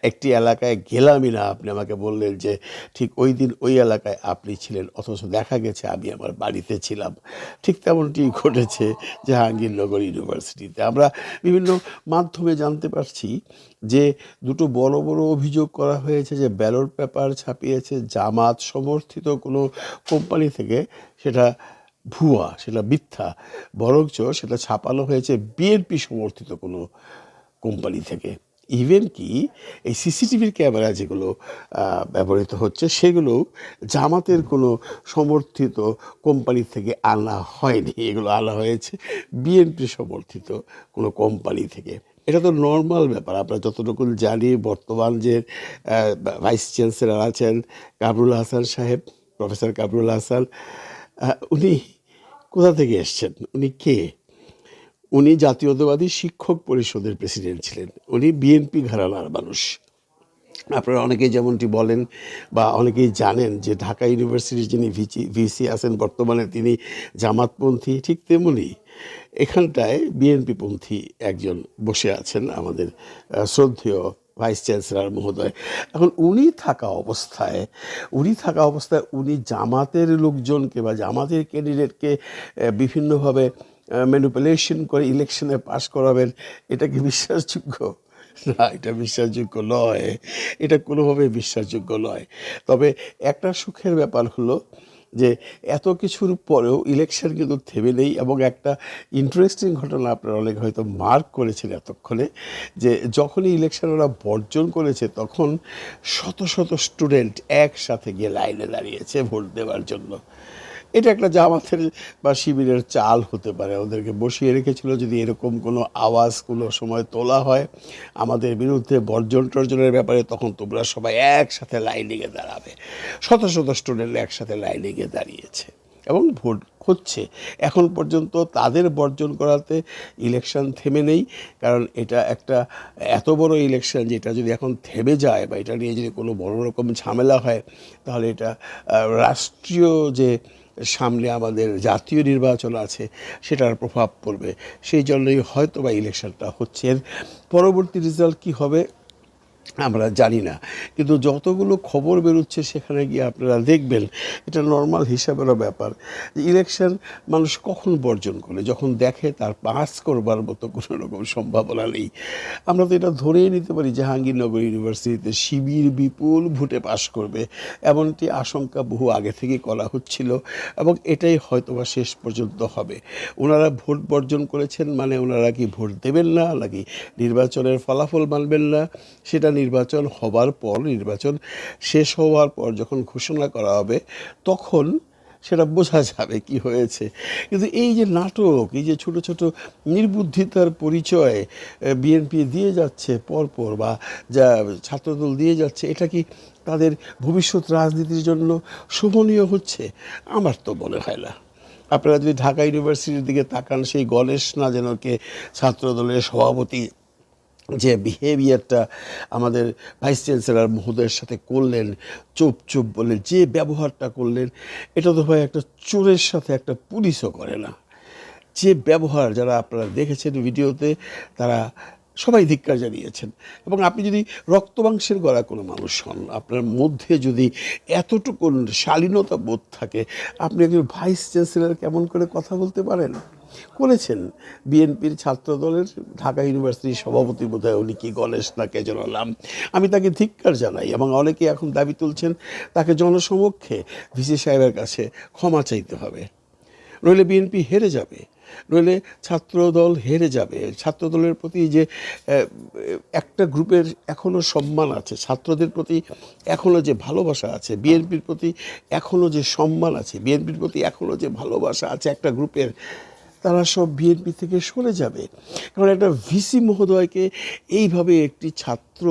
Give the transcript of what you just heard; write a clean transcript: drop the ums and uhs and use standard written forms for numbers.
একটি এলাকায় গেলামই না, আপনি আমাকে বললেন যে ঠিক ওই দিন ওই এলাকায় আপনি ছিলেন, অথচ দেখা গেছে আমি আমার বাড়িতে ছিলাম। ঠিক তেমনটি ঘটেছে জাহাঙ্গীরনগর ইউনিভার্সিটিতে। আমরা বিভিন্ন মাধ্যমে জানতে পারছি যে দুটো বড় বড় অভিযোগ করা হয়েছে যে ব্যালট পেপার ছাপিয়েছে জামাত সমর্থিত কোনো কোম্পানি থেকে, সেটা ভুয়া, সেটা মিথ্যা। বরঞ্চ সেটা ছাপানো হয়েছে বিএনপি সমর্থিত কোনো কোম্পানি থেকে। ইভেন কি এই সিসিটিভির ক্যামেরা যেগুলো ব্যবহৃত হচ্ছে সেগুলো জামাতের কোনো সমর্থিত কোম্পানি থেকে আনা হয়নি, এগুলো আনা হয়েছে বিএনপি সমর্থিত কোনো কোম্পানি থেকে। এটা তো নর্মাল ব্যাপার। আমরা যতটুকু জানি বর্তমান যে ভাইস চ্যান্সেলর আছেন কামরুল হাসান সাহেব, প্রফেসর কামরুল হাসান, উনি কোথা থেকে এসছেন? উনি কে? উনি জাতীয়তাবাদী শিক্ষক পরিষদের প্রেসিডেন্ট ছিলেন। উনি বিএনপি ঘরানার মানুষ। আপনারা অনেকেই যেমনটি বলেন বা অনেকেই জানেন যে ঢাকা ইউনিভার্সিটির যিনি ভিসি আছেন বর্তমানে তিনি জামাতপন্থী, ঠিক তেমনি এখানটায় বিএনপিপন্থী একজন বসে আছেন আমাদের শ্রদ্ধেয় ভাইস চ্যান্সেলর মহোদয়। এখন উনি থাকা অবস্থায় উনি জামাতের লোকজনকে বা জামাতের ক্যান্ডিডেটকে বিভিন্নভাবে ম্যানিপুলেশন করে ইলেকশনে পাশ করাবেন, এটা কি বিশ্বাসযোগ্য? না, এটা বিশ্বাসযোগ্য নয়, এটা কোনোভাবে বিশ্বাসযোগ্য নয়। তবে একটা সুখের ব্যাপার হলো যে এত কিছুর পরেও ইলেকশন কিন্তু থেমে নেই। এবং একটা ইন্টারেস্টিং ঘটনা আপনারা অনেক হয়তো মার্ক করেছেন এতক্ষণে, যে যখনই ইলেকশন ওরা বর্জন করেছে তখন শত শত স্টুডেন্ট একসাথে গিয়ে লাইনে দাঁড়িয়েছে ভোট দেওয়ার জন্য। এটা একটা জামাতের বা শিবিরের চাল হতে পারে, ওদেরকে বসিয়ে রেখেছিল যদি এরকম কোনো আওয়াজ কোনো সময় তোলা হয় আমাদের বিরুদ্ধে বর্জন টর্জনের ব্যাপারে, তখন তোমরা সবাই একসাথে লাইনে গিয়ে দাঁড়াবে। শত শত স্টুডেন্ট একসাথে লাইনে গিয়ে দাঁড়িয়েছে এবং ভোট হচ্ছে। এখন পর্যন্ত তাদের বর্জন করাতে ইলেকশন থেমে নেই, কারণ এটা একটা এত বড় ইলেকশন যেটা যদি এখন থেমে যায় বা এটা নিয়ে যদি কোনো বড় রকম ঝামেলা হয় তাহলে এটা রাষ্ট্রীয় যে সামনে আমাদের জাতীয় নির্বাচন আছে সেটার প্রভাব পড়বে। সেই জন্যই হয়তো বা ইলেকশনটা হচ্ছে। পরবর্তী রেজাল্ট কী হবে আমরা জানি না, কিন্তু যতগুলো খবর বেরোচ্ছে সেখানে গিয়ে আপনারা দেখবেন এটা নর্মাল হিসাবেরও ব্যাপার যে ইলেকশন মানুষ কখন বর্জন করে, যখন দেখে তার পাস করবার মতো কোনো রকম সম্ভাবনা নেই। আমরা তো এটা ধরেই নিতে পারি জাহাঙ্গীরনগর ইউনিভার্সিটিতে শিবির বিপুল ভোটে পাস করবে, এমনটি আশঙ্কা বহু আগে থেকে করা হচ্ছিল এবং এটাই হয়তোবা শেষ পর্যন্ত হবে। ওনারা ভোট বর্জন করেছেন মানে ওনারা কি ভোট দেবেন না, নাকি নির্বাচনের ফলাফল মানবেন না, সেটা নির্বাচন হবার পর, নির্বাচন শেষ হওয়ার পর যখন ঘোষণা করা হবে তখন সেটা বোঝা যাবে কি হয়েছে। কিন্তু এই যে নাটক, এই যে ছোট ছোট নির্বুদ্ধিতার পরিচয় বিএনপি দিয়ে যাচ্ছে পরপর বা যা ছাত্রদল দিয়ে যাচ্ছে, এটা কি তাদের ভবিষ্যৎ রাজনীতির জন্য শোভনীয় হচ্ছে? আমার তো মনে হয় না। আপনারা যদি ঢাকা ইউনিভার্সিটির দিকে তাকান, সেই গণেশ না যেন কে ছাত্রদলের সভাপতি যে বিহেভিয়ারটা আমাদের ভাইস চ্যান্সেলর মহোদয়ের সাথে করলেন, চুপ চুপ বলে যে ব্যবহারটা করলেন, এটা তো ভাই একটা চোরের সাথে একটা পুলিশও করে না। যে ব্যবহার যারা আপনারা দেখেছেন ভিডিওতে তারা সবাই ধিক্কার জানিয়েছেন। এবং আপনি যদি রক্তমাংসের গড়া কোনো মানুষ হন, আপনার মধ্যে যদি এতটুকু শালীনতা বোধ থাকে, আপনি একজন ভাইস চ্যান্সেলর কেমন করে কথা বলতে পারেন? করেছেন বিএনপির ছাত্রদলের ঢাকা ইউনিভার্সিটির সভাপতি, বোধহয় উনি কি গণেশ না কে যেন নাম, আমি তাকে ধিক্কার জানাই। এবং অনেকে এখন দাবি তুলছেন তাকে জনসমক্ষে ভিসি সাহেবের কাছে ক্ষমা চাইতে হবে, নইলে বিএনপি হেরে যাবে, নইলে ছাত্রদল হেরে যাবে। ছাত্রদলের প্রতি যে একটা গ্রুপের এখনও সম্মান আছে, ছাত্রদের প্রতি এখনও যে ভালোবাসা আছে, বিএনপির প্রতি এখনও যে সম্মান আছে, বিএনপির প্রতি এখনও যে ভালোবাসা আছে একটা গ্রুপের, তারা সব বিএনপি থেকে সরে যাবে। কারণ একটা ভিসি মহোদয়কে এইভাবে একটি ছাত্র